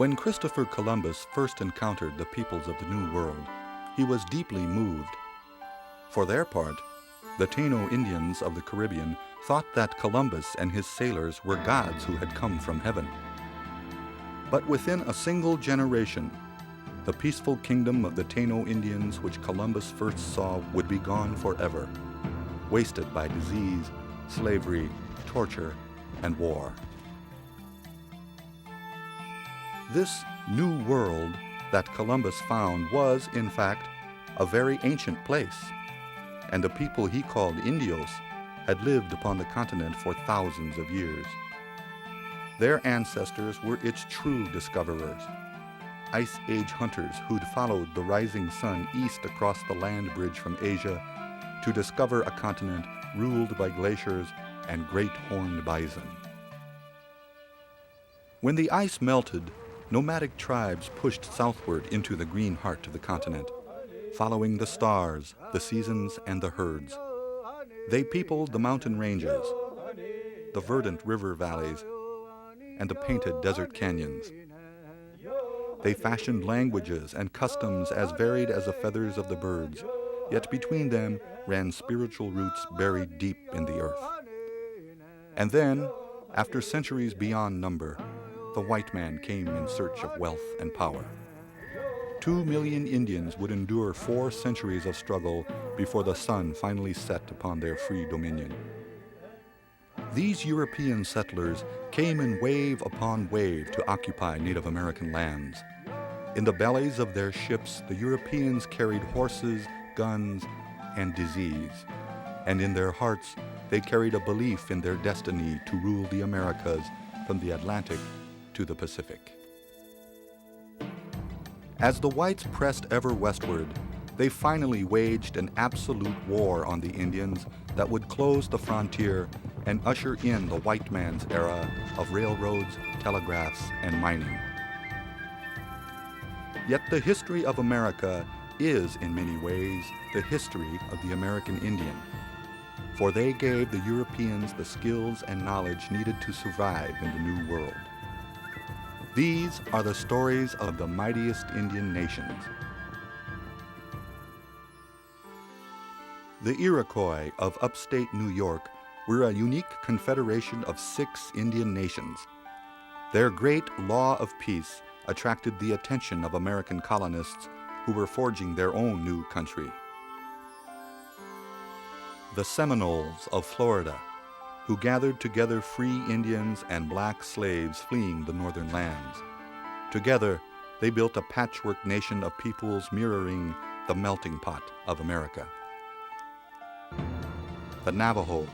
When Christopher Columbus first encountered the peoples of the New World, he was deeply moved. For their part, the Taino Indians of the Caribbean thought that Columbus and his sailors were gods who had come from heaven. But within a single generation, the peaceful kingdom of the Taino Indians which Columbus first saw would be gone forever, wasted by disease, slavery, torture, and war. This new world that Columbus found was, in fact, a very ancient place, and the people he called Indios had lived upon the continent for thousands of years. Their ancestors were its true discoverers, Ice Age hunters who'd followed the rising sun east across the land bridge from Asia to discover a continent ruled by glaciers and great horned bison. When the ice melted, nomadic tribes pushed southward into the green heart of the continent, following the stars, the seasons, and the herds. They peopled the mountain ranges, the verdant river valleys, and the painted desert canyons. They fashioned languages and customs as varied as the feathers of the birds, yet between them ran spiritual roots buried deep in the earth. And then, after centuries beyond number, the white man came in search of wealth and power. 2 million Indians would endure 4 centuries of struggle before the sun finally set upon their free dominion. These European settlers came in wave upon wave to occupy Native American lands. In the bellies of their ships, the Europeans carried horses, guns, and disease. And in their hearts, they carried a belief in their destiny to rule the Americas from the Atlantic to the Pacific. As the whites pressed ever westward, they finally waged an absolute war on the Indians that would close the frontier and usher in the white man's era of railroads, telegraphs, and mining. Yet the history of America is, in many ways, the history of the American Indian, for they gave the Europeans the skills and knowledge needed to survive in the New World. These are the stories of the mightiest Indian nations. The Iroquois of upstate New York were a unique confederation of 6 Indian nations. Their great law of peace attracted the attention of American colonists who were forging their own new country. The Seminoles of Florida, who gathered together free Indians and black slaves fleeing the northern lands. Together, they built a patchwork nation of peoples mirroring the melting pot of America. The Navajo,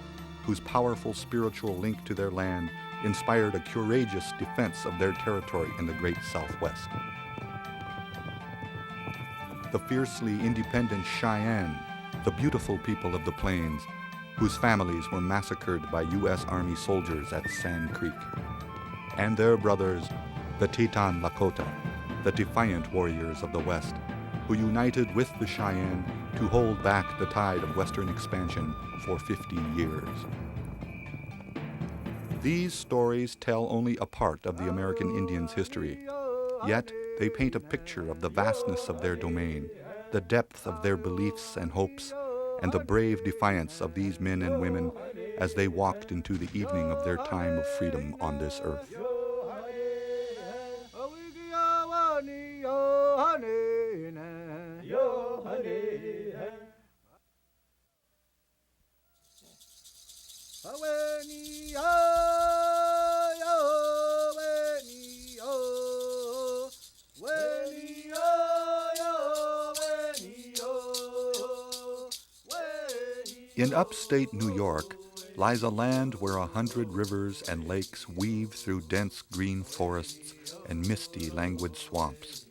whose powerful spiritual link to their land inspired a courageous defense of their territory in the great Southwest. The fiercely independent Cheyenne, the beautiful people of the plains, whose families were massacred by U.S. Army soldiers at Sand Creek. And their brothers, the Teton Lakota, the defiant warriors of the West, who united with the Cheyenne to hold back the tide of Western expansion for 50 years. These stories tell only a part of the American Indians' history, yet they paint a picture of the vastness of their domain, the depth of their beliefs and hopes, and the brave defiance of these men and women as they walked into the evening of their time of freedom on this earth. In upstate New York lies a land where 100 rivers and lakes weave through dense green forests and misty, languid swamps.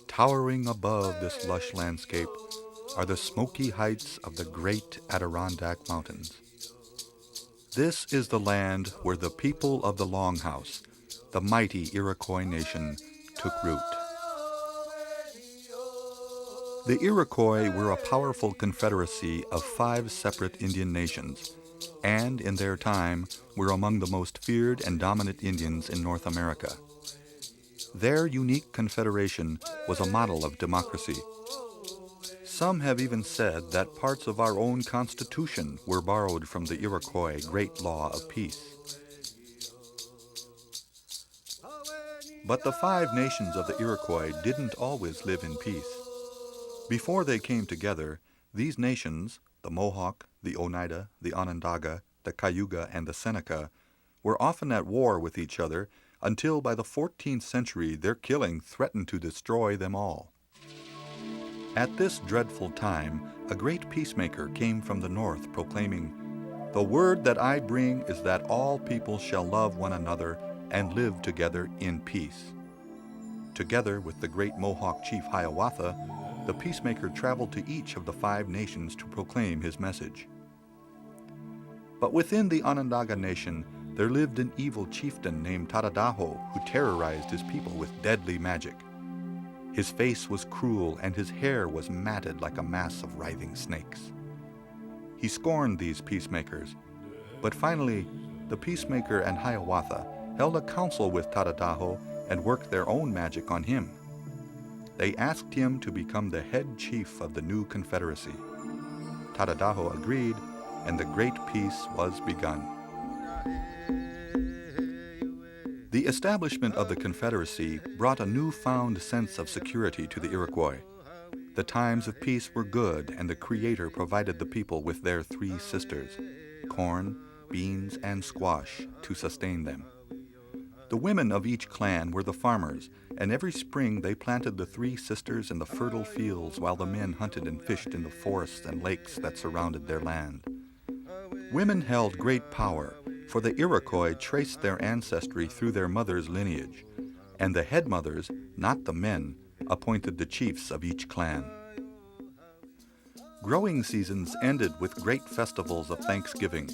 Towering above this lush landscape are the smoky heights of the great Adirondack Mountains. This is the land where the people of the Longhouse, the mighty Iroquois nation, took root. The Iroquois were a powerful confederacy of 5 separate Indian nations, and in their time were among the most feared and dominant Indians in North America. Their unique confederation was a model of democracy. Some have even said that parts of our own Constitution were borrowed from the Iroquois Great Law of Peace. But the 5 nations of the Iroquois didn't always live in peace. Before they came together, these nations, the Mohawk, the Oneida, the Onondaga, the Cayuga, and the Seneca, were often at war with each other until by the 14th century their killing threatened to destroy them all. At this dreadful time, a great peacemaker came from the north proclaiming, "The word that I bring is that all people shall love one another and live together in peace." Together with the great Mohawk chief Hiawatha, the peacemaker traveled to each of the 5 nations to proclaim his message. But within the Onondaga nation, there lived an evil chieftain named Tadadaho who terrorized his people with deadly magic. His face was cruel and his hair was matted like a mass of writhing snakes. He scorned these peacemakers, but finally the peacemaker and Hiawatha held a council with Tadadaho and worked their own magic on him. They asked him to become the head chief of the new confederacy. Tadadaho agreed, and the great peace was begun. The establishment of the Confederacy brought a newfound sense of security to the Iroquois. The times of peace were good, and the Creator provided the people with their 3 sisters, corn, beans, and squash, to sustain them. The women of each clan were the farmers, and every spring they planted the 3 sisters in the fertile fields while the men hunted and fished in the forests and lakes that surrounded their land. Women held great power, for the Iroquois traced their ancestry through their mother's lineage, and the head mothers, not the men, appointed the chiefs of each clan. Growing seasons ended with great festivals of Thanksgiving.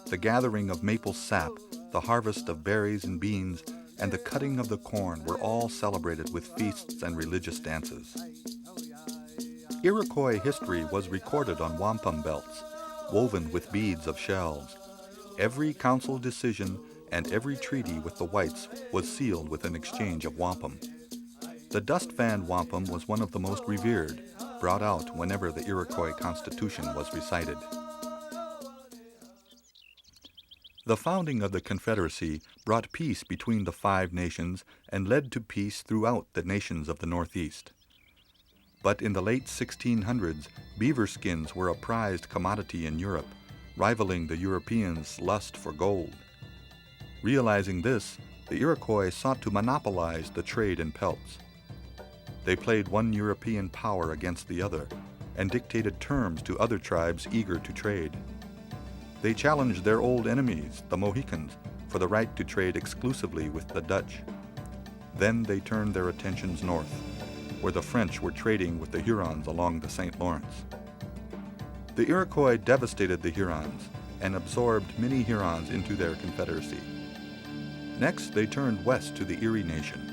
The gathering of maple sap, the harvest of berries and beans, and the cutting of the corn were all celebrated with feasts and religious dances. Iroquois history was recorded on wampum belts, woven with beads of shells. Every council decision and every treaty with the whites was sealed with an exchange of wampum. The dust fan wampum was one of the most revered, brought out whenever the Iroquois Constitution was recited. The founding of the Confederacy brought peace between the 5 nations and led to peace throughout the nations of the Northeast. But in the late 1600s, beaver skins were a prized commodity in Europe, rivaling the Europeans' lust for gold. Realizing this, the Iroquois sought to monopolize the trade in pelts. They played one European power against the other and dictated terms to other tribes eager to trade. They challenged their old enemies, the Mohicans, for the right to trade exclusively with the Dutch. Then they turned their attentions north, where the French were trading with the Hurons along the St. Lawrence. The Iroquois devastated the Hurons and absorbed many Hurons into their confederacy. Next, they turned west to the Erie Nation.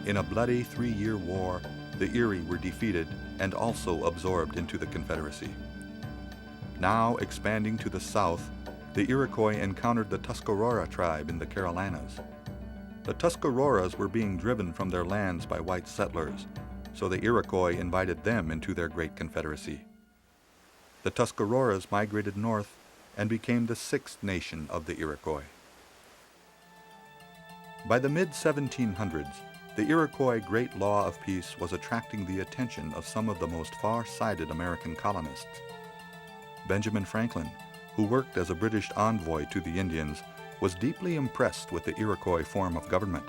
In a bloody 3-year war, the Erie were defeated and also absorbed into the Confederacy. Now expanding to the south, the Iroquois encountered the Tuscarora tribe in the Carolinas. The Tuscaroras were being driven from their lands by white settlers, so the Iroquois invited them into their great confederacy. The Tuscaroras migrated north and became the 6th nation of the Iroquois. By the mid-1700s, the Iroquois Great Law of Peace was attracting the attention of some of the most far-sighted American colonists. Benjamin Franklin, who worked as a British envoy to the Indians, was deeply impressed with the Iroquois form of government.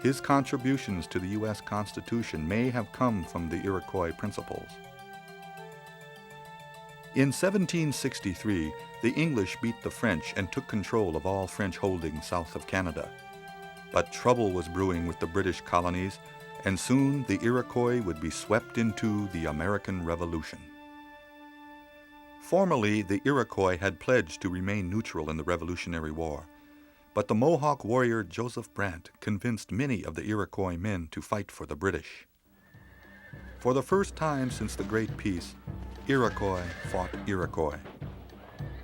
His contributions to the U.S. Constitution may have come from the Iroquois principles. In 1763, the English beat the French and took control of all French holdings south of Canada. But trouble was brewing with the British colonies, and soon the Iroquois would be swept into the American Revolution. Formally, the Iroquois had pledged to remain neutral in the Revolutionary War, but the Mohawk warrior Joseph Brant convinced many of the Iroquois men to fight for the British. For the first time since the Great Peace, Iroquois fought Iroquois.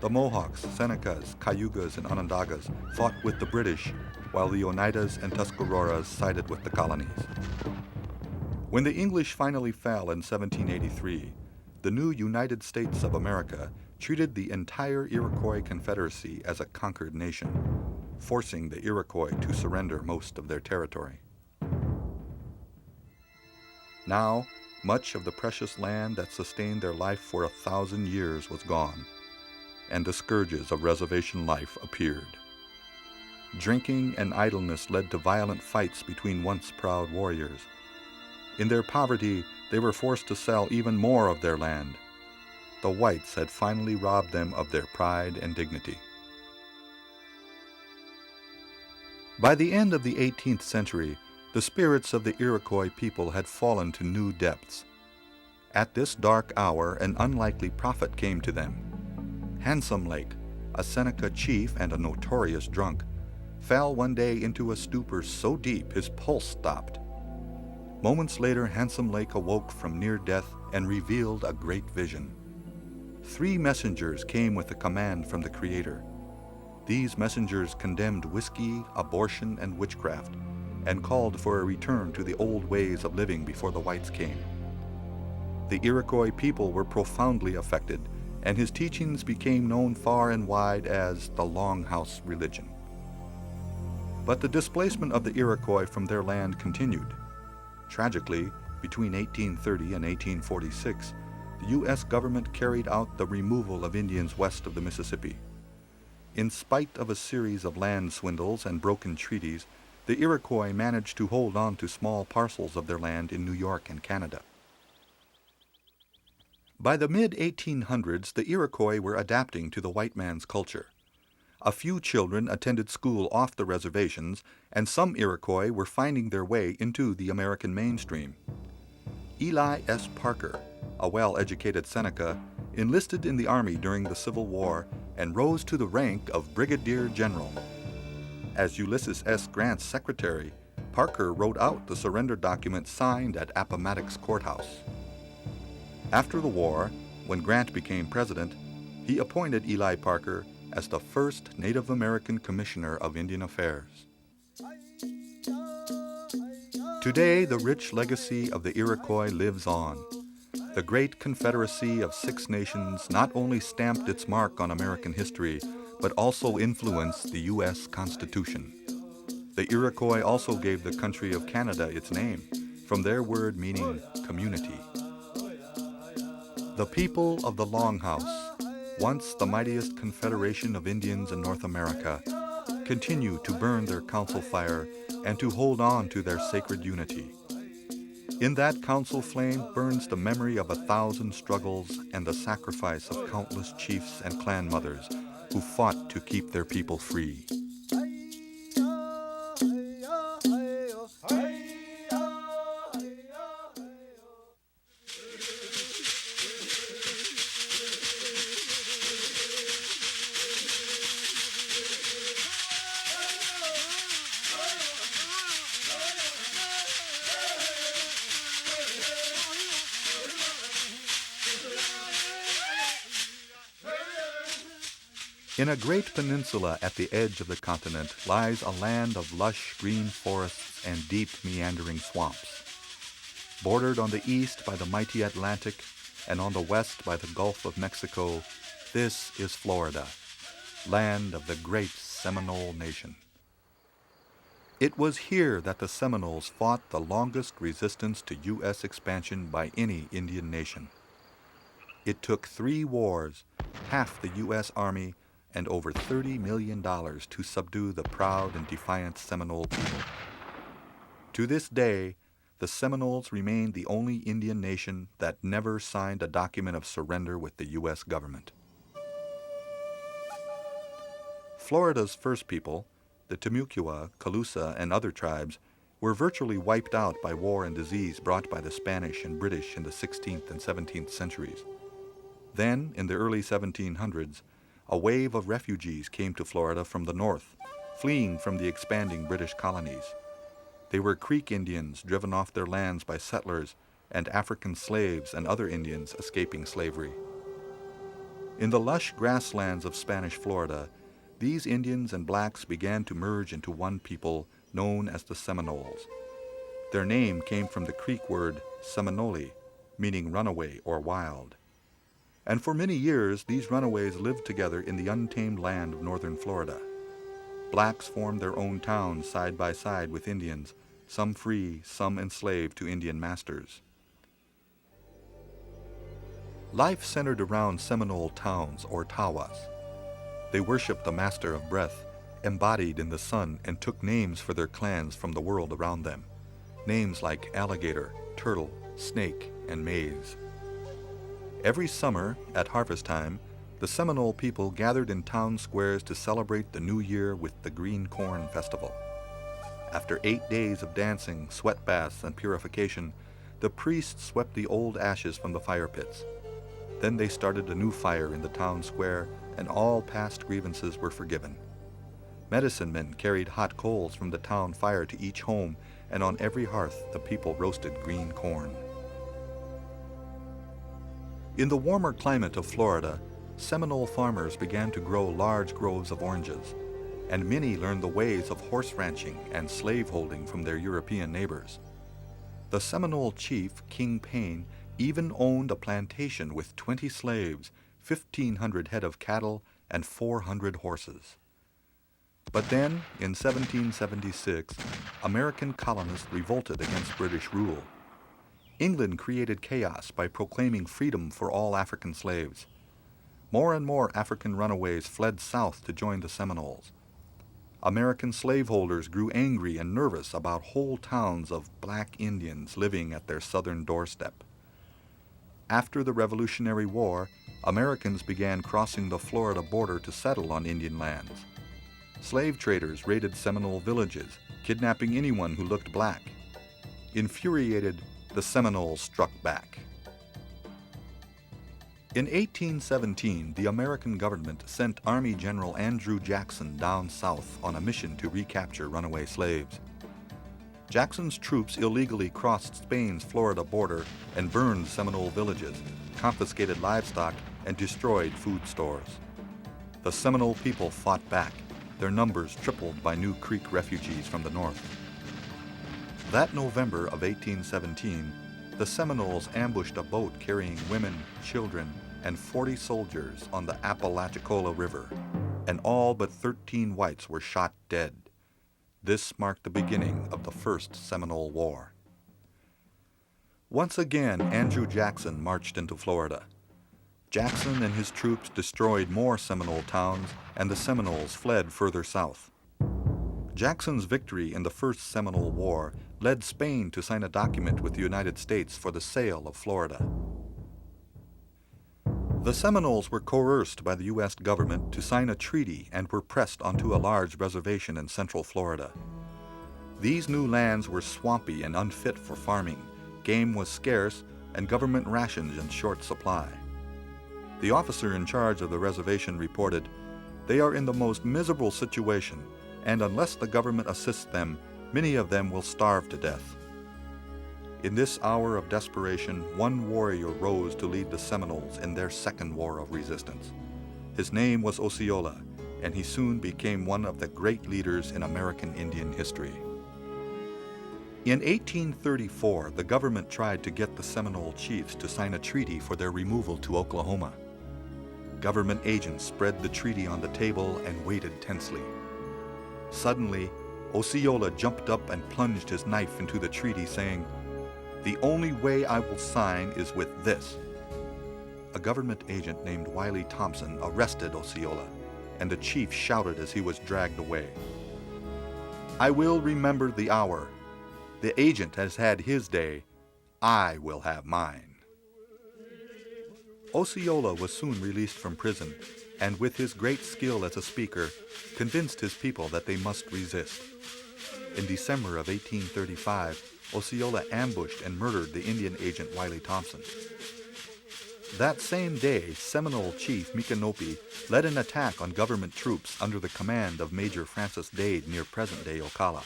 The Mohawks, Senecas, Cayugas, and Onondagas fought with the British, while the Oneidas and Tuscaroras sided with the colonies. When the English finally fell in 1783, the new United States of America treated the entire Iroquois Confederacy as a conquered nation, forcing the Iroquois to surrender most of their territory. Now, much of the precious land that sustained their life for 1,000 years was gone, and the scourges of reservation life appeared. Drinking and idleness led to violent fights between once proud warriors. In their poverty, they were forced to sell even more of their land. The whites had finally robbed them of their pride and dignity. By the end of the 18th century, the spirits of the Iroquois people had fallen to new depths. At this dark hour, an unlikely prophet came to them. Handsome Lake, a Seneca chief and a notorious drunk, fell one day into a stupor so deep his pulse stopped. Moments later, Handsome Lake awoke from near death and revealed a great vision. 3 messengers came with a command from the Creator. These messengers condemned whiskey, abortion, and witchcraft, and called for a return to the old ways of living before the whites came. The Iroquois people were profoundly affected, and his teachings became known far and wide as the Longhouse religion. But the displacement of the Iroquois from their land continued. Tragically, between 1830 and 1846, the U.S. government carried out the removal of Indians west of the Mississippi. In spite of a series of land swindles and broken treaties, the Iroquois managed to hold on to small parcels of their land in New York and Canada. By the mid-1800s, the Iroquois were adapting to the white man's culture. A few children attended school off the reservations, and some Iroquois were finding their way into the American mainstream. Eli S. Parker, a well-educated Seneca, enlisted in the Army during the Civil War and rose to the rank of Brigadier General. As Ulysses S. Grant's secretary, Parker wrote out the surrender document signed at Appomattox Courthouse. After the war, when Grant became president, he appointed Eli Parker as the first Native American Commissioner of Indian Affairs. Today, the rich legacy of the Iroquois lives on. The great confederacy of 6 nations not only stamped its mark on American history, but also influenced the U.S. Constitution. The Iroquois also gave the country of Canada its name, from their word meaning community. The people of the Longhouse, once the mightiest confederation of Indians in North America, continue to burn their council fire and to hold on to their sacred unity. In that council flame burns the memory of 1,000 struggles and the sacrifice of countless chiefs and clan mothers who fought to keep their people free. In a great peninsula at the edge of the continent lies a land of lush green forests and deep meandering swamps. Bordered on the east by the mighty Atlantic and on the west by the Gulf of Mexico, this is Florida, land of the great Seminole Nation. It was here that the Seminoles fought the longest resistance to U.S. expansion by any Indian nation. It took 3 wars, half the U.S. Army, and over $30 million to subdue the proud and defiant Seminole people. To this day, the Seminoles remain the only Indian nation that never signed a document of surrender with the U.S. government. Florida's first people, the Timucua, Calusa, and other tribes, were virtually wiped out by war and disease brought by the Spanish and British in the 16th and 17th centuries. Then, in the early 1700s, a wave of refugees came to Florida from the north, fleeing from the expanding British colonies. They were Creek Indians driven off their lands by settlers and African slaves and other Indians escaping slavery. In the lush grasslands of Spanish Florida, these Indians and blacks began to merge into one people known as the Seminoles. Their name came from the Creek word Seminole, meaning runaway or wild. And for many years, these runaways lived together in the untamed land of northern Florida. Blacks formed their own towns side by side with Indians, some free, some enslaved to Indian masters. Life centered around Seminole towns, or tawas. They worshipped the master of breath, embodied in the sun, and took names for their clans from the world around them. Names like alligator, turtle, snake, and maize. Every summer, at harvest time, the Seminole people gathered in town squares to celebrate the new year with the Green Corn Festival. After 8 days of dancing, sweat baths, and purification, the priests swept the old ashes from the fire pits. Then they started a new fire in the town square, and all past grievances were forgiven. Medicine men carried hot coals from the town fire to each home, and on every hearth the people roasted green corn. In the warmer climate of Florida, Seminole farmers began to grow large groves of oranges, and many learned the ways of horse ranching and slaveholding from their European neighbors. The Seminole chief, King Payne, even owned a plantation with 20 slaves, 1,500 head of cattle, and 400 horses. But then, in 1776, American colonists revolted against British rule. England created chaos by proclaiming freedom for all African slaves. More and more African runaways fled south to join the Seminoles. American slaveholders grew angry and nervous about whole towns of black Indians living at their southern doorstep. After the Revolutionary War, Americans began crossing the Florida border to settle on Indian lands. Slave traders raided Seminole villages, kidnapping anyone who looked black. Infuriated, the Seminoles struck back. In 1817, the American government sent Army General Andrew Jackson down south on a mission to recapture runaway slaves. Jackson's troops illegally crossed Spain's Florida border and burned Seminole villages, confiscated livestock, and destroyed food stores. The Seminole people fought back, their numbers tripled by New Creek refugees from the north. That November of 1817, the Seminoles ambushed a boat carrying women, children, and 40 soldiers on the Apalachicola River, and all but 13 whites were shot dead. This marked the beginning of the First Seminole War. Once again, Andrew Jackson marched into Florida. Jackson and his troops destroyed more Seminole towns, and the Seminoles fled further south. Jackson's victory in the First Seminole War led Spain to sign a document with the United States for the sale of Florida. The Seminoles were coerced by the U.S. government to sign a treaty and were pressed onto a large reservation in central Florida. These new lands were swampy and unfit for farming, game was scarce, and government rations in short supply. The officer in charge of the reservation reported, "They are in the most miserable situation, and unless the government assists them, many of them will starve to death." In this hour of desperation, one warrior rose to lead the Seminoles in their second war of resistance. His name was Osceola, and he soon became one of the great leaders in American Indian history. In 1834, the government tried to get the Seminole chiefs to sign a treaty for their removal to Oklahoma. Government agents spread the treaty on the table and waited tensely. Suddenly, Osceola jumped up and plunged his knife into the treaty, saying, "The only way I will sign is with this." A government agent named Wiley Thompson arrested Osceola, and the chief shouted as he was dragged away, "I will remember the hour. The agent has had his day. I will have mine." Osceola was soon released from prison, and with his great skill as a speaker, convinced his people that they must resist. In December of 1835, Osceola ambushed and murdered the Indian agent Wiley Thompson. That same day, Seminole chief Micanopy led an attack on government troops under the command of Major Francis Dade near present-day Ocala.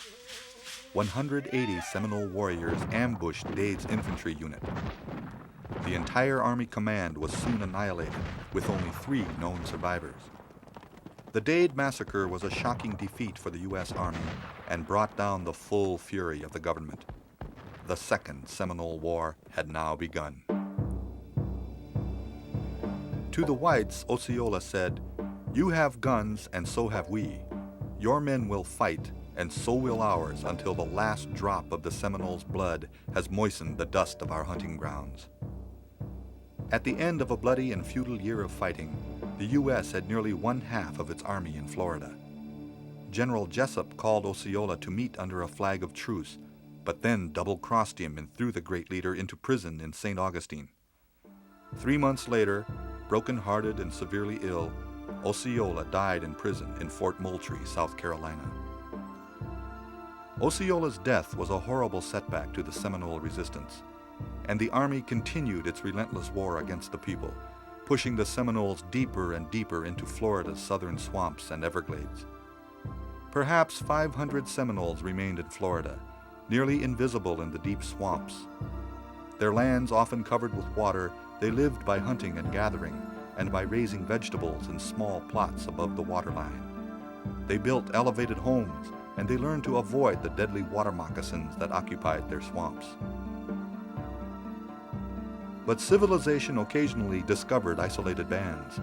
180 Seminole warriors ambushed Dade's infantry unit. The entire Army command was soon annihilated, with only 3 known survivors. The Dade Massacre was a shocking defeat for the U.S. Army and brought down the full fury of the government. The Second Seminole War had now begun. To the whites, Osceola said, "You have guns and so have we. Your men will fight and so will ours until the last drop of the Seminoles' blood has moistened the dust of our hunting grounds." At the end of a bloody and futile year of fighting, the U.S. had nearly one-half of its army in Florida. General Jessup called Osceola to meet under a flag of truce, but then double-crossed him and threw the great leader into prison in St. Augustine. 3 months later, broken-hearted and severely ill, Osceola died in prison in Fort Moultrie, South Carolina. Osceola's death was a horrible setback to the Seminole resistance, and the Army continued its relentless war against the people, pushing the Seminoles deeper and deeper into Florida's southern swamps and Everglades. Perhaps 500 Seminoles remained in Florida, nearly invisible in the deep swamps. Their lands often covered with water, they lived by hunting and gathering, and by raising vegetables in small plots above the waterline. They built elevated homes, and they learned to avoid the deadly water moccasins that occupied their swamps. But civilization occasionally discovered isolated bands.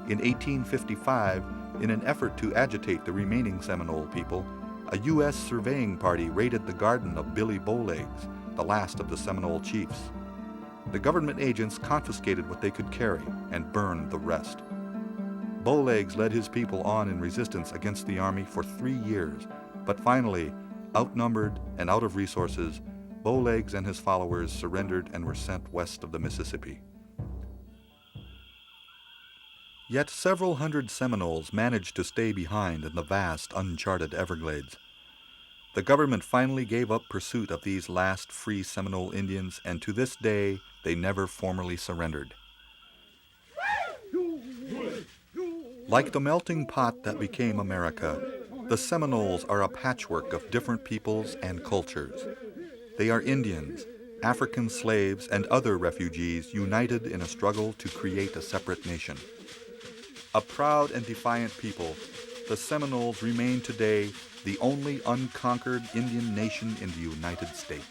In 1855, in an effort to agitate the remaining Seminole people, a U.S. surveying party raided the garden of Billy Bowlegs, the last of the Seminole chiefs. The government agents confiscated what they could carry and burned the rest. Bowlegs led his people on in resistance against the army for 3 years, but finally, outnumbered and out of resources, Bowlegs and his followers surrendered and were sent west of the Mississippi. Yet several hundred Seminoles managed to stay behind in the vast, uncharted Everglades. The government finally gave up pursuit of these last free Seminole Indians, and to this day, they never formally surrendered. Like the melting pot that became America, the Seminoles are a patchwork of different peoples and cultures. They are Indians, African slaves, and other refugees united in a struggle to create a separate nation. A proud and defiant people, the Seminoles remain today the only unconquered Indian nation in the United States.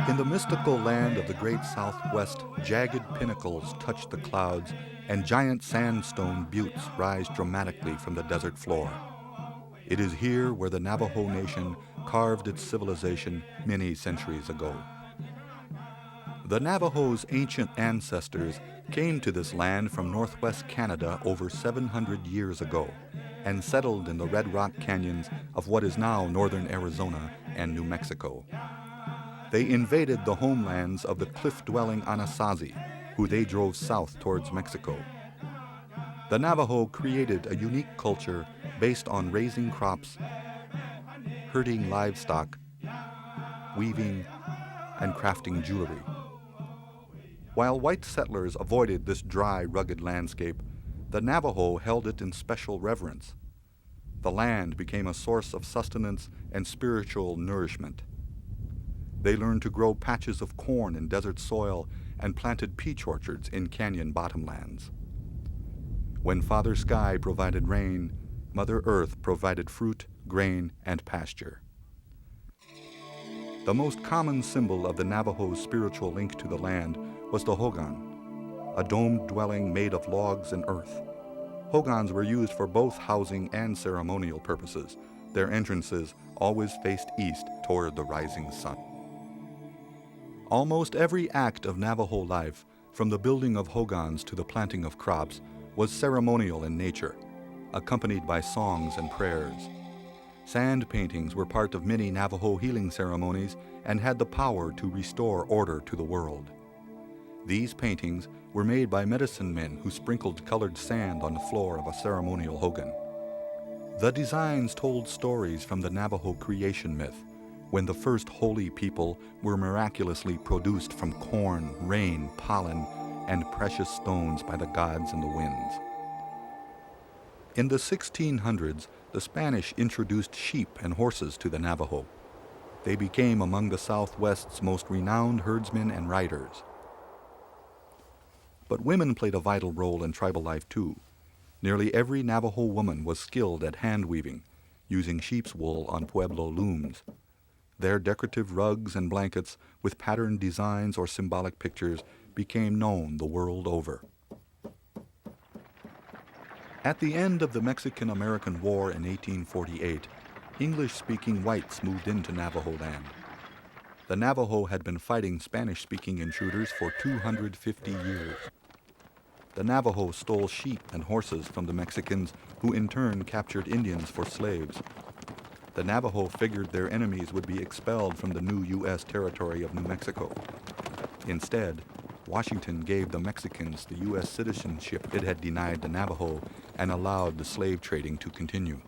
In the mystical land of the great Southwest, jagged pinnacles touch the clouds, and giant sandstone buttes rise dramatically from the desert floor. It is here where the Navajo Nation carved its civilization many centuries ago. The Navajo's ancient ancestors came to this land from northwest Canada over 700 years ago and settled in the red rock canyons of what is now northern Arizona and New Mexico. They invaded the homelands of the cliff-dwelling Anasazi, who they drove south towards Mexico. The Navajo created a unique culture based on raising crops, herding livestock, weaving, and crafting jewelry. While white settlers avoided this dry, rugged landscape, the Navajo held it in special reverence. The land became a source of sustenance and spiritual nourishment. They learned to grow patches of corn in desert soil and planted peach orchards in canyon bottomlands. When Father Sky provided rain, Mother Earth provided fruit, grain, and pasture. The most common symbol of the Navajo's spiritual link to the land was the hogan, a domed dwelling made of logs and earth. Hogans were used for both housing and ceremonial purposes. Their entrances always faced east toward the rising sun. Almost every act of Navajo life, from the building of hogans to the planting of crops, was ceremonial in nature. accompanied by songs and prayers. Sand paintings were part of many Navajo healing ceremonies and had the power to restore order to the world. These paintings were made by medicine men who sprinkled colored sand on the floor of a ceremonial hogan. The designs told stories from the Navajo creation myth, when the first holy people were miraculously produced from corn, rain, pollen, and precious stones by the gods and the winds. In the 1600s, the Spanish introduced sheep and horses to the Navajo. They became among the Southwest's most renowned herdsmen and riders. But women played a vital role in tribal life too. Nearly every Navajo woman was skilled at hand weaving, using sheep's wool on Pueblo looms. Their decorative rugs and blankets with patterned designs or symbolic pictures became known the world over. At the end of the Mexican-American War in 1848, English-speaking whites moved into Navajo land. The Navajo had been fighting Spanish-speaking intruders for 250 years. The Navajo stole sheep and horses from the Mexicans, who in turn captured Indians for slaves. The Navajo figured their enemies would be expelled from the new U.S. territory of New Mexico. Instead, Washington gave the Mexicans the U.S. citizenship it had denied the Navajo and allowed the slave trading to continue.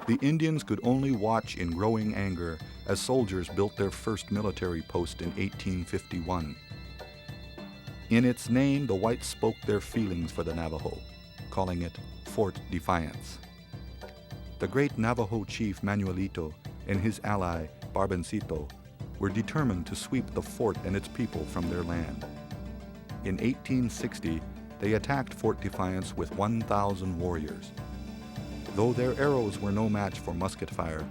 The Indians could only watch in growing anger as soldiers built their first military post in 1851. In its name, the whites spoke their feelings for the Navajo, calling it Fort Defiance. The great Navajo chief Manuelito and his ally Barboncito were determined to sweep the fort and its people from their land. In 1860, they attacked Fort Defiance with 1,000 warriors. Though their arrows were no match for musket fire,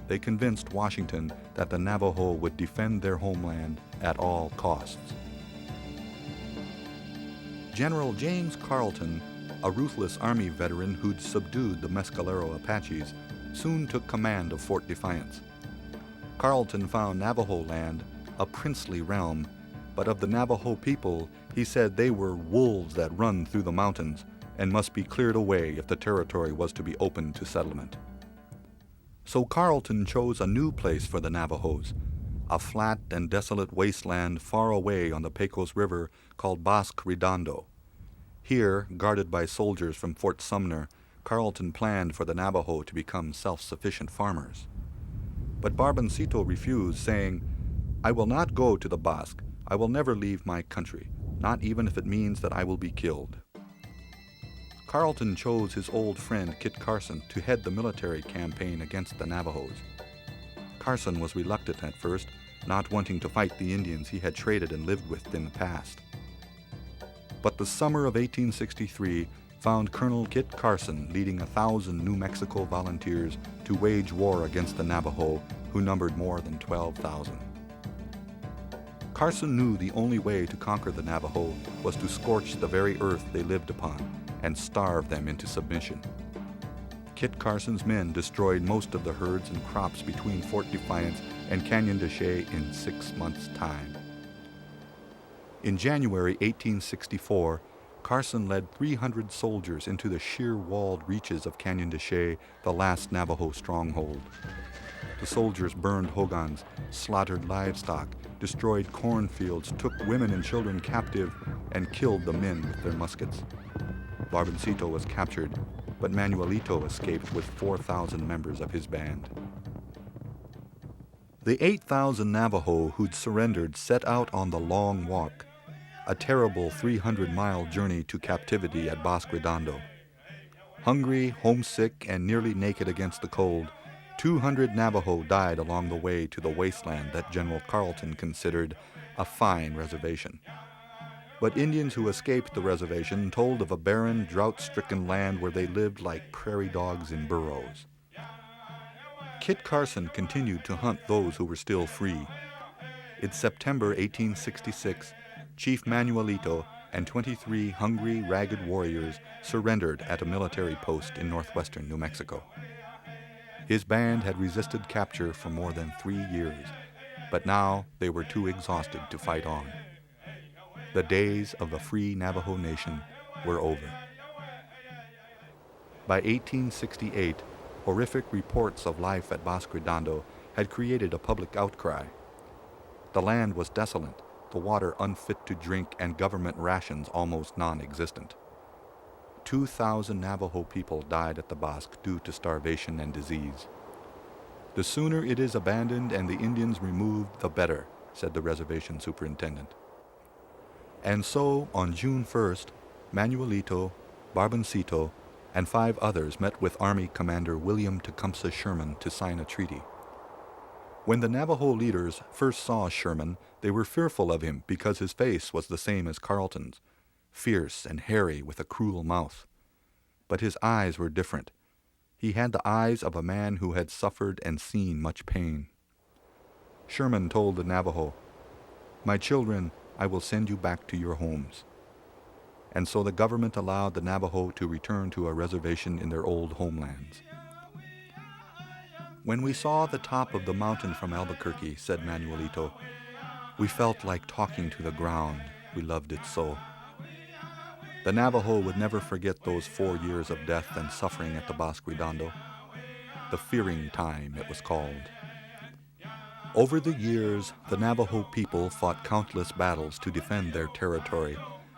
they convinced Washington that the Navajo would defend their homeland at all costs. General James Carleton, a ruthless Army veteran who'd subdued the Mescalero Apaches, soon took command of Fort Defiance. Carleton found Navajo land a princely realm, but of the Navajo people, he said they were wolves that run through the mountains and must be cleared away if the territory was to be opened to settlement. So Carleton chose a new place for the Navajos, a flat and desolate wasteland far away on the Pecos River called Bosque Redondo. Here, guarded by soldiers from Fort Sumner, Carleton planned for the Navajo to become self-sufficient farmers. But Barboncito refused, saying, "I will not go to the Bosque. I will never leave my country, not even if it means that I will be killed." Carleton chose his old friend Kit Carson to head the military campaign against the Navajos. Carson was reluctant at first, not wanting to fight the Indians he had traded and lived with in the past. But the summer of 1863 found Colonel Kit Carson leading 1,000 New Mexico volunteers to wage war against the Navajo, who numbered more than 12,000. Carson knew the only way to conquer the Navajo was to scorch the very earth they lived upon and starve them into submission. Kit Carson's men destroyed most of the herds and crops between Fort Defiance and Canyon de Chelly in 6 months' time. In January 1864, Carson led 300 soldiers into the sheer-walled reaches of Canyon de Chelly, the last Navajo stronghold. The soldiers burned hogans, slaughtered livestock, destroyed cornfields, took women and children captive, and killed the men with their muskets. Barboncito was captured, but Manuelito escaped with 4,000 members of his band. The 8,000 Navajo who'd surrendered set out on the Long Walk, a terrible 300-mile journey to captivity at Bosque Redondo. Hungry, homesick, and nearly naked against the cold, 200 Navajo died along the way to the wasteland that General Carleton considered a fine reservation. But Indians who escaped the reservation told of a barren, drought-stricken land where they lived like prairie dogs in burrows. Kit Carson continued to hunt those who were still free. In September 1866, Chief Manuelito and 23 hungry, ragged warriors surrendered at a military post in northwestern New Mexico. His band had resisted capture for more than 3 years, but now they were too exhausted to fight on. The days of the free Navajo Nation were over. By 1868, horrific reports of life at Bosque Redondo had created a public outcry. The land was desolate, the water unfit to drink, and government rations almost non-existent. 2,000 Navajo people died at the Bosque due to starvation and disease. "The sooner it is abandoned and the Indians removed, the better," said the reservation superintendent. And so, on June 1st, Manuelito, Barboncito, and 5 others met with Army Commander William Tecumseh Sherman to sign a treaty. When the Navajo leaders first saw Sherman, they were fearful of him because his face was the same as Carleton's, fierce and hairy with a cruel mouth. But his eyes were different. He had the eyes of a man who had suffered and seen much pain. Sherman told the Navajo, "My children, I will send you back to your homes." And so the government allowed the Navajo to return to a reservation in their old homelands. "When we saw the top of the mountain from Albuquerque," said Manuelito, "we felt like talking to the ground. We loved it so." The Navajo would never forget those 4 years of death and suffering at the Bosque Redondo. The fearing time, it was called. Over the years, the Navajo people fought countless battles to defend their territory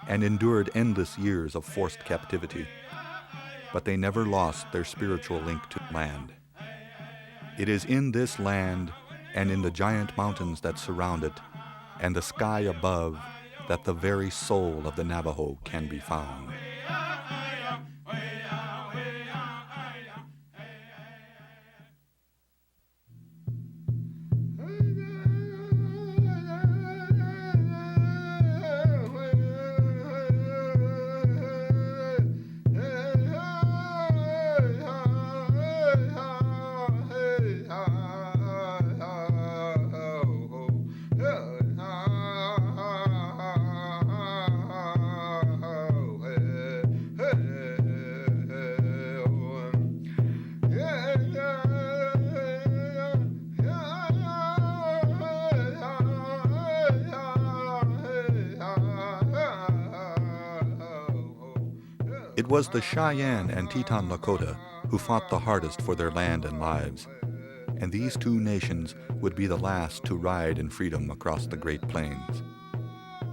and endured endless years of forced captivity. But they never lost their spiritual link to land. It is in this land and in the giant mountains that surround it and the sky above that the very soul of the Navajo can be found. It was the Cheyenne and Teton Lakota who fought the hardest for their land and lives, and these 2 nations would be the last to ride in freedom across the Great Plains.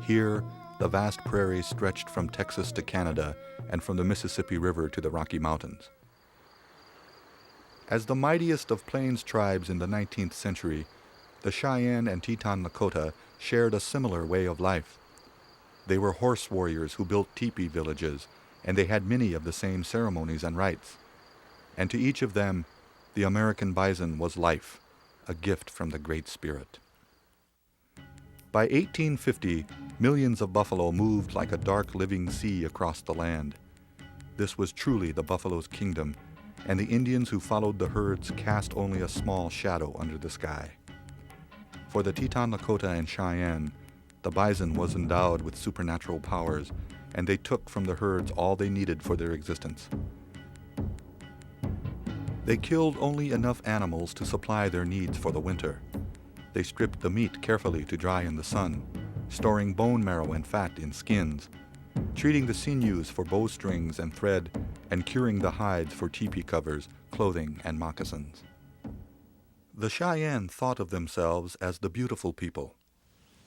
Here, the vast prairies stretched from Texas to Canada and from the Mississippi River to the Rocky Mountains. As the mightiest of Plains tribes in the 19th century, the Cheyenne and Teton Lakota shared a similar way of life. They were horse warriors who built teepee villages, and they had many of the same ceremonies and rites. And to each of them, the American bison was life, a gift from the Great Spirit. By 1850, millions of buffalo moved like a dark living sea across the land. This was truly the buffalo's kingdom, and the Indians who followed the herds cast only a small shadow under the sky. For the Teton Lakota and Cheyenne, the bison was endowed with supernatural powers, and they took from the herds all they needed for their existence. They killed only enough animals to supply their needs for the winter. They stripped the meat carefully to dry in the sun, storing bone marrow and fat in skins, treating the sinews for bowstrings and thread, and curing the hides for teepee covers, clothing, and moccasins. The Cheyenne thought of themselves as the beautiful people.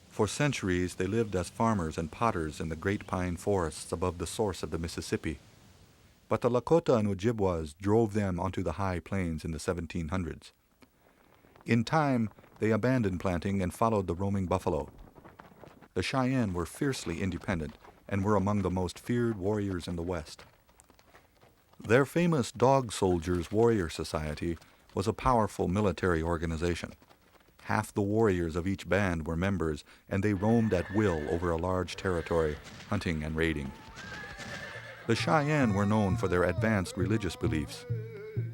For centuries, they lived as farmers and potters in the great pine forests above the source of the Mississippi. But the Lakota and Ojibwas drove them onto the high plains in the 1700s. In time, they abandoned planting and followed the roaming buffalo. The Cheyenne were fiercely independent and were among the most feared warriors in the West. Their famous Dog Soldiers Warrior Society was a powerful military organization. Half the warriors of each band were members, and they roamed at will over a large territory, hunting and raiding. The Cheyenne were known for their advanced religious beliefs.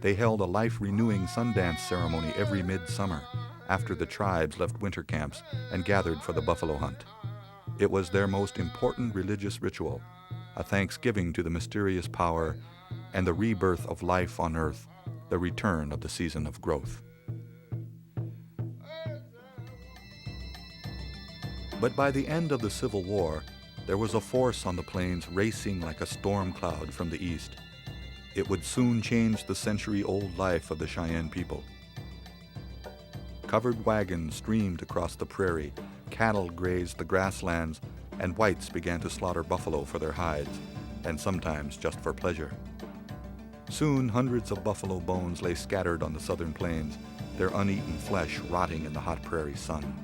They held a life-renewing Sundance ceremony every midsummer, after the tribes left winter camps and gathered for the buffalo hunt. It was their most important religious ritual, a thanksgiving to the mysterious power and the rebirth of life on earth, the return of the season of growth. But by the end of the Civil War, there was a force on the plains racing like a storm cloud from the east. It would soon change the century-old life of the Cheyenne people. Covered wagons streamed across the prairie, cattle grazed the grasslands, and whites began to slaughter buffalo for their hides, and sometimes just for pleasure. Soon hundreds of buffalo bones lay scattered on the southern plains, their uneaten flesh rotting in the hot prairie sun.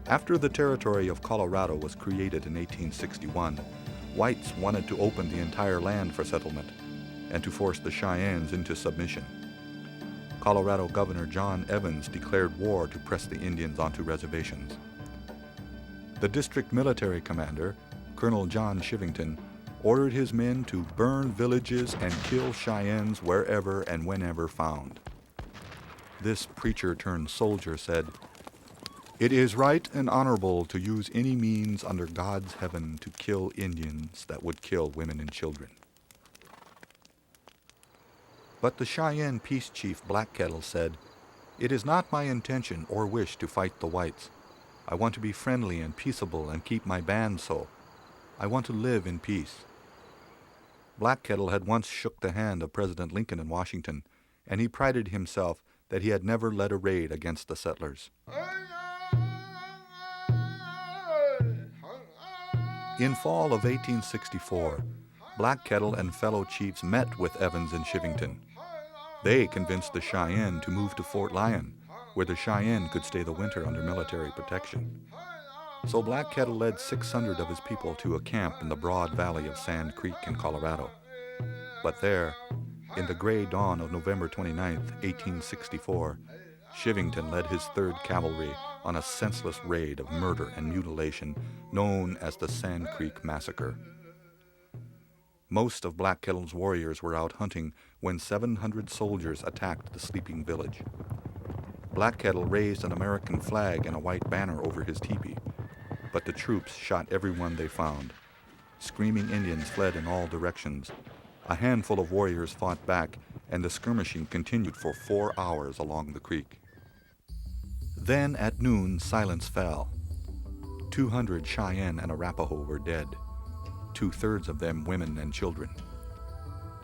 After the territory of Colorado was created in 1861, whites wanted to open the entire land for settlement and to force the Cheyennes into submission. Colorado Governor John Evans declared war to press the Indians onto reservations. The district military commander, Colonel John Chivington, ordered his men to burn villages and kill Cheyennes wherever and whenever found. This preacher-turned-soldier said, "It is right and honorable to use any means under God's heaven to kill Indians that would kill women and children." But the Cheyenne peace chief Black Kettle said, "It is not my intention or wish to fight the whites. I want to be friendly and peaceable and keep my band so. I want to live in peace." Black Kettle had once shook the hand of President Lincoln in Washington, and he prided himself that he had never led a raid against the settlers. In fall of 1864, Black Kettle and fellow chiefs met with Evans and Chivington. They convinced the Cheyenne to move to Fort Lyon, where the Cheyenne could stay the winter under military protection. So Black Kettle led 600 of his people to a camp in the broad valley of Sand Creek in Colorado. But there, in the gray dawn of November 29, 1864, Chivington led his 3rd Cavalry on a senseless raid of murder and mutilation known as the Sand Creek Massacre. Most of Black Kettle's warriors were out hunting when 700 soldiers attacked the sleeping village. Black Kettle raised an American flag and a white banner over his teepee, but the troops shot everyone they found. Screaming Indians fled in all directions. A handful of warriors fought back, and the skirmishing continued for 4 hours along the creek. Then at noon, silence fell. 200 Cheyenne and Arapaho were dead, 2/3 of them women and children.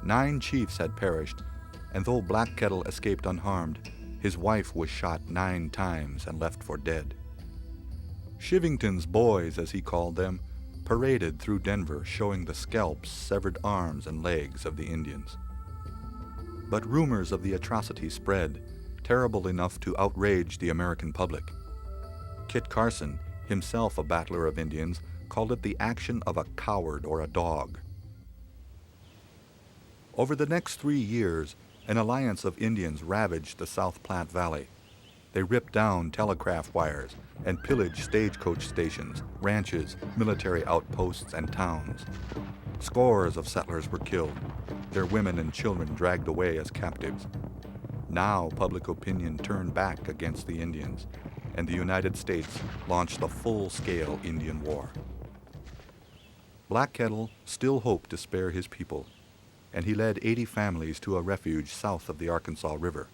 9 chiefs had perished, and though Black Kettle escaped unharmed, his wife was shot 9 times and left for dead. Chivington's boys, as he called them, paraded through Denver showing the scalps, severed arms, and legs of the Indians. But rumors of the atrocity spread, terrible enough to outrage the American public. Kit Carson, himself a battler of Indians, called it the action of a coward or a dog. Over the next 3 years, an alliance of Indians ravaged the South Platte Valley. They ripped down telegraph wires and pillaged stagecoach stations, ranches, military outposts, and towns. Scores of settlers were killed, their women and children dragged away as captives. Now public opinion turned back against the Indians, and the United States launched a full-scale Indian War. Black Kettle still hoped to spare his people, and he led 80 families to a refuge south of the Arkansas River.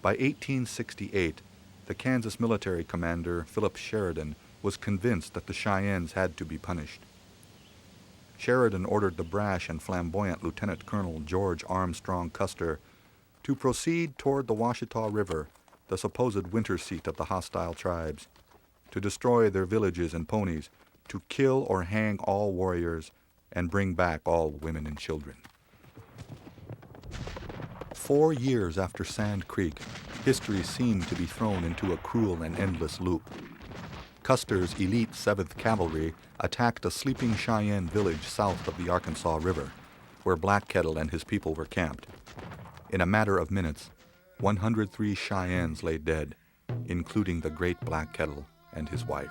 By 1868, the Kansas military commander, Philip Sheridan, was convinced that the Cheyennes had to be punished. Sheridan ordered the brash and flamboyant Lieutenant Colonel George Armstrong Custer to proceed toward the Washita River, the supposed winter seat of the hostile tribes, to destroy their villages and ponies, to kill or hang all warriors, and bring back all women and children. 4 years after Sand Creek, history seemed to be thrown into a cruel and endless loop. Custer's elite 7th Cavalry attacked a sleeping Cheyenne village south of the Arkansas River, where Black Kettle and his people were camped. In a matter of minutes, 103 Cheyennes lay dead, including the great Black Kettle and his wife.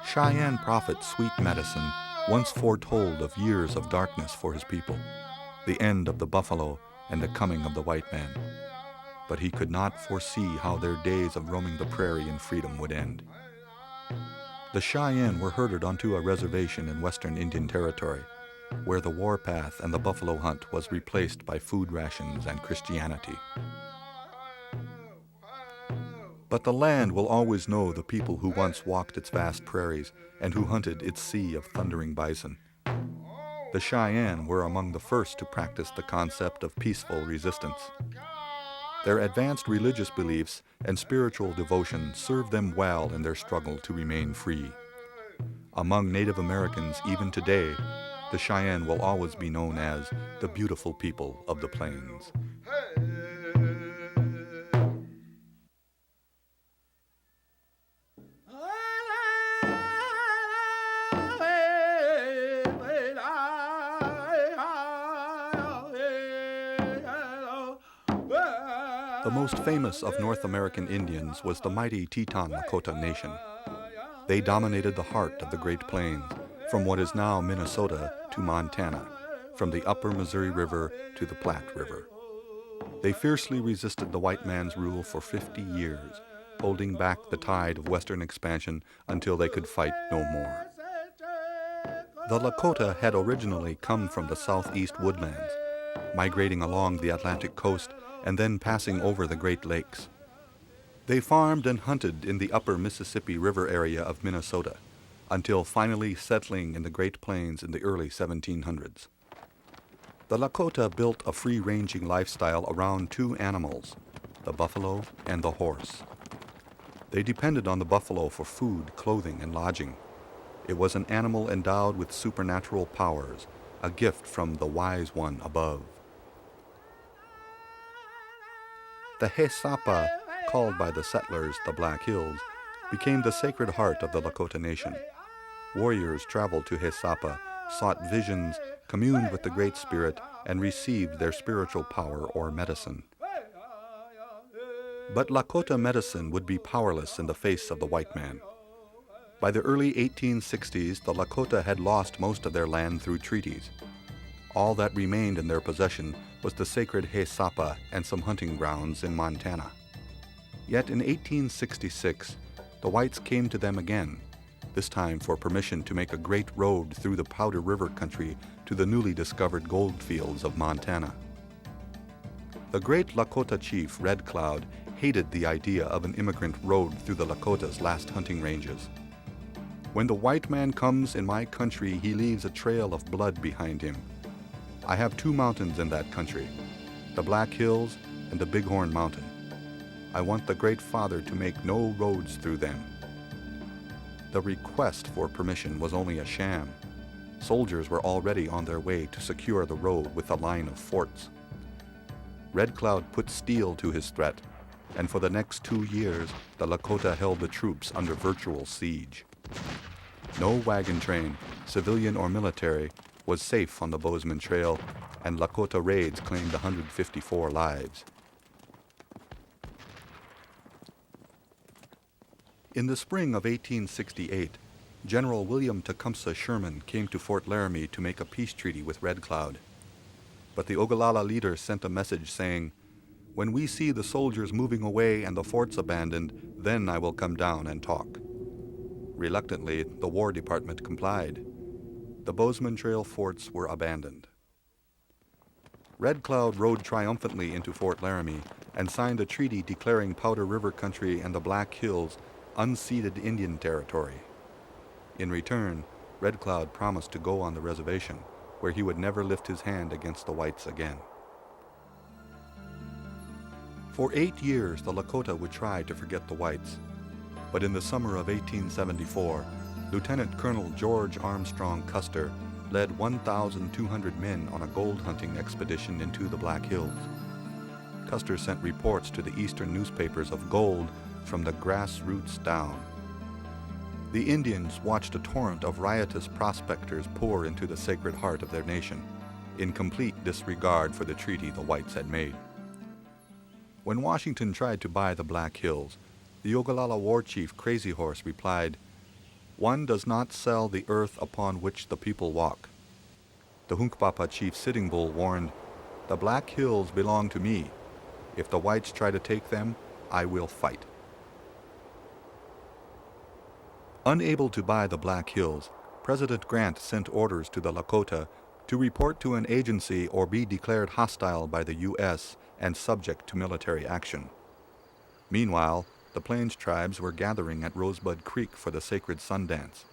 Cheyenne prophet Sweet Medicine once foretold of years of darkness for his people, the end of the buffalo and the coming of the white man. But he could not foresee how their days of roaming the prairie in freedom would end. The Cheyenne were herded onto a reservation in western Indian Territory, where the warpath and the buffalo hunt was replaced by food rations and Christianity. But the land will always know the people who once walked its vast prairies and who hunted its sea of thundering bison. The Cheyenne were among the first to practice the concept of peaceful resistance. Their advanced religious beliefs and spiritual devotion served them well in their struggle to remain free. Among Native Americans, even today, the Cheyenne will always be known as the beautiful people of the plains. The most famous of North American Indians was the mighty Teton Lakota Nation. They dominated the heart of the Great Plains, from what is now Minnesota to Montana, from the upper Missouri River to the Platte River. They fiercely resisted the white man's rule for 50 years, holding back the tide of Western expansion until they could fight no more. The Lakota had originally come from the southeast woodlands, migrating along the Atlantic coast and then passing over the Great Lakes. They farmed and hunted in the upper Mississippi River area of Minnesota, until finally settling in the Great Plains in the early 1700s. The Lakota built a free-ranging lifestyle around two animals, the buffalo and the horse. They depended on the buffalo for food, clothing, and lodging. It was an animal endowed with supernatural powers, a gift from the Wise One above. The Hesapa, called by the settlers the Black Hills, became the sacred heart of the Lakota Nation. Warriors traveled to Hesapa, sought visions, communed with the Great Spirit, and received their spiritual power or medicine. But Lakota medicine would be powerless in the face of the white man. By the early 1860s, the Lakota had lost most of their land through treaties. All that remained in their possession was the sacred Hesapa and some hunting grounds in Montana. Yet in 1866, the whites came to them again, this time for permission to make a great road through the Powder River country to the newly discovered gold fields of Montana. The great Lakota chief, Red Cloud, hated the idea of an immigrant road through the Lakota's last hunting ranges. "When the white man comes in my country, he leaves a trail of blood behind him. I have two mountains in that country, the Black Hills and the Bighorn Mountain. I want the Great Father to make no roads through them." The request for permission was only a sham. Soldiers were already on their way to secure the road with a line of forts. Red Cloud put steel to his threat, and for the next 2 years, the Lakota held the troops under virtual siege. No wagon train, civilian or military, was safe on the Bozeman Trail, and Lakota raids claimed 154 lives. In the spring of 1868, General William Tecumseh Sherman came to Fort Laramie to make a peace treaty with Red Cloud. But the Ogallala leader sent a message saying, "When we see the soldiers moving away and the forts abandoned, then I will come down and talk." Reluctantly, the War Department complied. The Bozeman Trail forts were abandoned. Red Cloud rode triumphantly into Fort Laramie and signed a treaty declaring Powder River country and the Black Hills unceded Indian territory. In return, Red Cloud promised to go on the reservation, where he would never lift his hand against the whites again. For 8 years, the Lakota would try to forget the whites. But in the summer of 1874, Lieutenant Colonel George Armstrong Custer led 1,200 men on a gold hunting expedition into the Black Hills. Custer sent reports to the eastern newspapers of gold from the grassroots down. The Indians watched a torrent of riotous prospectors pour into the sacred heart of their nation, in complete disregard for the treaty the whites had made. When Washington tried to buy the Black Hills, the Ogallala war chief Crazy Horse replied, "One does not sell the earth upon which the people walk." The Hunkpapa chief Sitting Bull warned, "The Black Hills belong to me. If the whites try to take them, I will fight." Unable to buy the Black Hills, President Grant sent orders to the Lakota to report to an agency or be declared hostile by the U.S. and subject to military action. Meanwhile, the Plains tribes were gathering at Rosebud Creek for the sacred sun dance.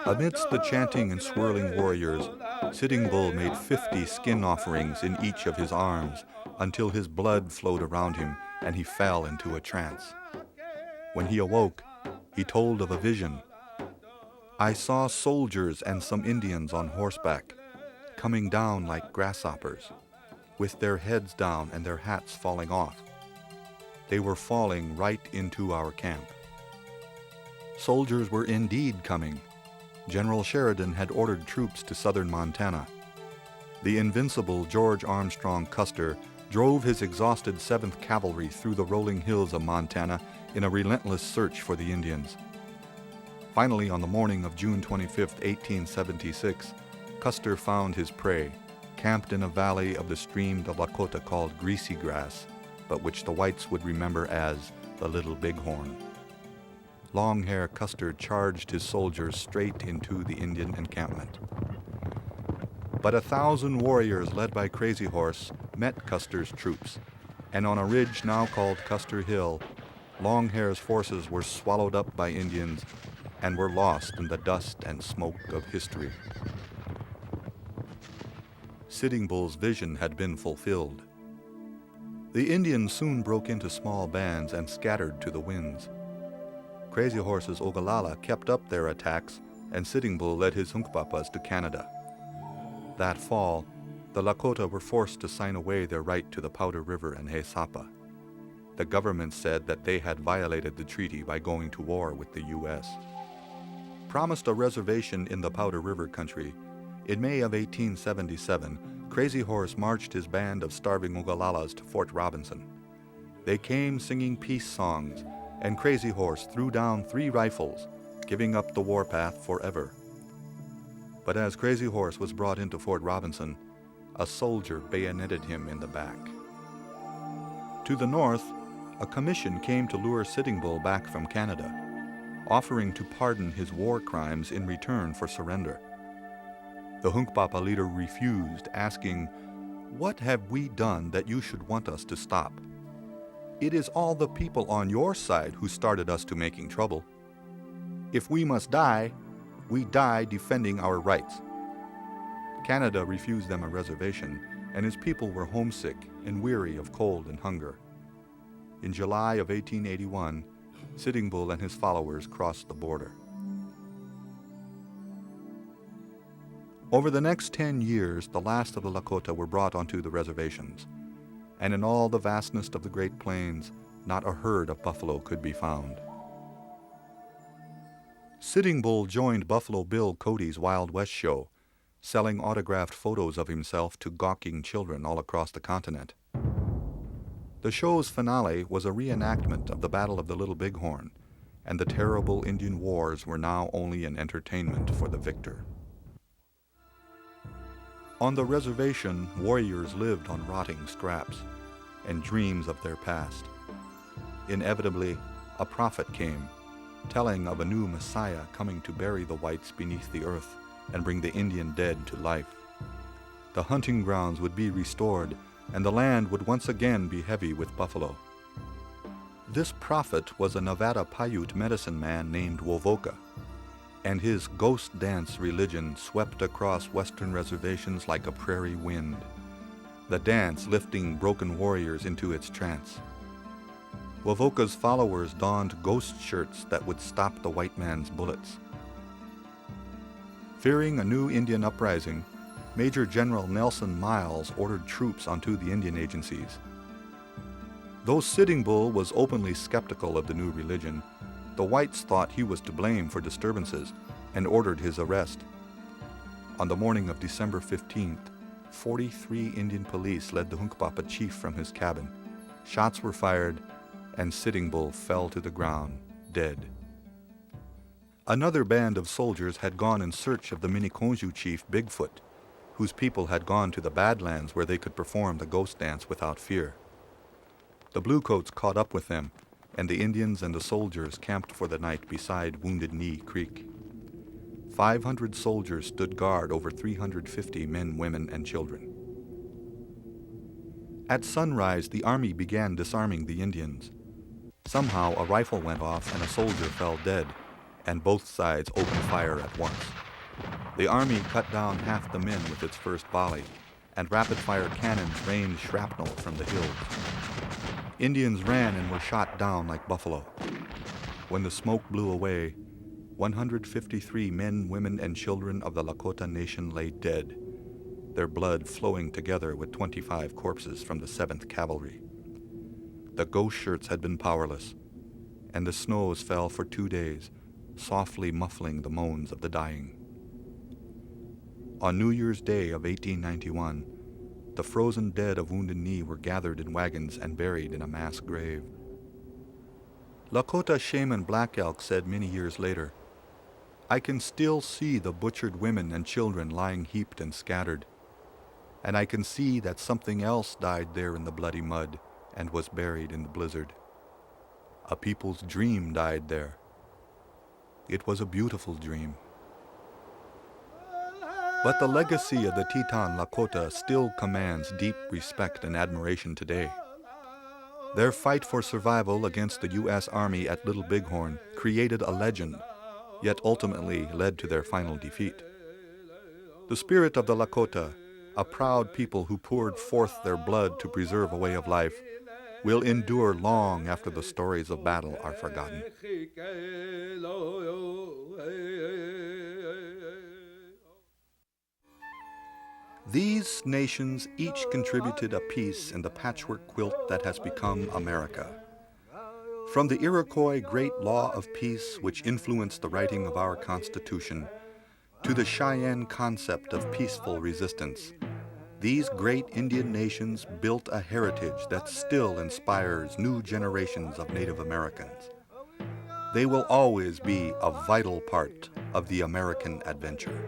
Amidst the chanting and swirling warriors, Sitting Bull made 50 skin offerings in each of his arms until his blood flowed around him and he fell into a trance. When he awoke, he told of a vision. "I saw soldiers and some Indians on horseback, coming down like grasshoppers, with their heads down and their hats falling off. They were falling right into our camp." Soldiers were indeed coming. General Sheridan had ordered troops to southern Montana. The invincible George Armstrong Custer drove his exhausted 7th Cavalry through the rolling hills of Montana in a relentless search for the Indians. Finally, on the morning of June 25, 1876, Custer found his prey, camped in a valley of the stream the Lakota called Greasy Grass, but which the whites would remember as the Little Bighorn. Longhair Custer charged his soldiers straight into the Indian encampment. But 1,000 warriors led by Crazy Horse met Custer's troops, and on a ridge now called Custer Hill, Longhair's forces were swallowed up by Indians and were lost in the dust and smoke of history. Sitting Bull's vision had been fulfilled. The Indians soon broke into small bands and scattered to the winds. Crazy Horse's Ogallala kept up their attacks, and Sitting Bull led his Hunkpapas to Canada. That fall, the Lakota were forced to sign away their right to the Powder River and Haisapa. The government said that they had violated the treaty by going to war with the U.S. Promised a reservation in the Powder River country, in May of 1877, Crazy Horse marched his band of starving Ogallalas to Fort Robinson. They came singing peace songs, and Crazy Horse threw down 3 rifles, giving up the warpath forever. But as Crazy Horse was brought into Fort Robinson, a soldier bayoneted him in the back. To the north, a commission came to lure Sitting Bull back from Canada, offering to pardon his war crimes in return for surrender. The Hunkpapa leader refused, asking, "What have we done that you should want us to stop? It is all the people on your side who started us to making trouble. If we must die, we die defending our rights." Canada refused them a reservation, and his people were homesick and weary of cold and hunger. In July of 1881, Sitting Bull and his followers crossed the border. Over the next 10 years, the last of the Lakota were brought onto the reservations, and in all the vastness of the Great Plains, not a herd of buffalo could be found. Sitting Bull joined Buffalo Bill Cody's Wild West show, selling autographed photos of himself to gawking children all across the continent. The show's finale was a reenactment of the Battle of the Little Bighorn, and the terrible Indian wars were now only an entertainment for the victor. On the reservation, warriors lived on rotting scraps and dreams of their past. Inevitably, a prophet came, telling of a new Messiah coming to bury the whites beneath the earth and bring the Indian dead to life. The hunting grounds would be restored, and the land would once again be heavy with buffalo. This prophet was a Nevada Paiute medicine man named Wovoka, and his ghost dance religion swept across western reservations like a prairie wind, the dance lifting broken warriors into its trance. Wovoka's followers donned ghost shirts that would stop the white man's bullets. Fearing a new Indian uprising, Major General Nelson Miles ordered troops onto the Indian agencies. Though Sitting Bull was openly skeptical of the new religion, the whites thought he was to blame for disturbances and ordered his arrest. On the morning of December 15th, 43 Indian police led the Hunkpapa chief from his cabin. Shots were fired, and Sitting Bull fell to the ground, dead. Another band of soldiers had gone in search of the Miniconjou chief Bigfoot, whose people had gone to the Badlands where they could perform the ghost dance without fear. The Bluecoats caught up with them, and the Indians and the soldiers camped for the night beside Wounded Knee Creek. 500 soldiers stood guard over 350 men, women, and children. At sunrise, the army began disarming the Indians. Somehow, a rifle went off and a soldier fell dead, and both sides opened fire at once. The army cut down half the men with its first volley, and rapid-fire cannons rained shrapnel from the hills. Indians ran and were shot down like buffalo. When the smoke blew away, 153 men, women, and children of the Lakota Nation lay dead, their blood flowing together with 25 corpses from the 7th Cavalry. The ghost shirts had been powerless, and the snows fell for 2 days, softly muffling the moans of the dying. On New Year's Day of 1891, the frozen dead of Wounded Knee were gathered in wagons and buried in a mass grave. Lakota shaman Black Elk said many years later, "I can still see the butchered women and children lying heaped and scattered, and I can see that something else died there in the bloody mud and was buried in the blizzard. A people's dream died there. It was a beautiful dream." But the legacy of the Teton Lakota still commands deep respect and admiration today. Their fight for survival against the U.S. Army at Little Bighorn created a legend, yet ultimately led to their final defeat. The spirit of the Lakota, a proud people who poured forth their blood to preserve a way of life, will endure long after the stories of battle are forgotten. These nations each contributed a piece in the patchwork quilt that has become America. From the Iroquois Great Law of Peace, which influenced the writing of our Constitution, to the Cheyenne concept of peaceful resistance, these great Indian nations built a heritage that still inspires new generations of Native Americans. They will always be a vital part of the American adventure.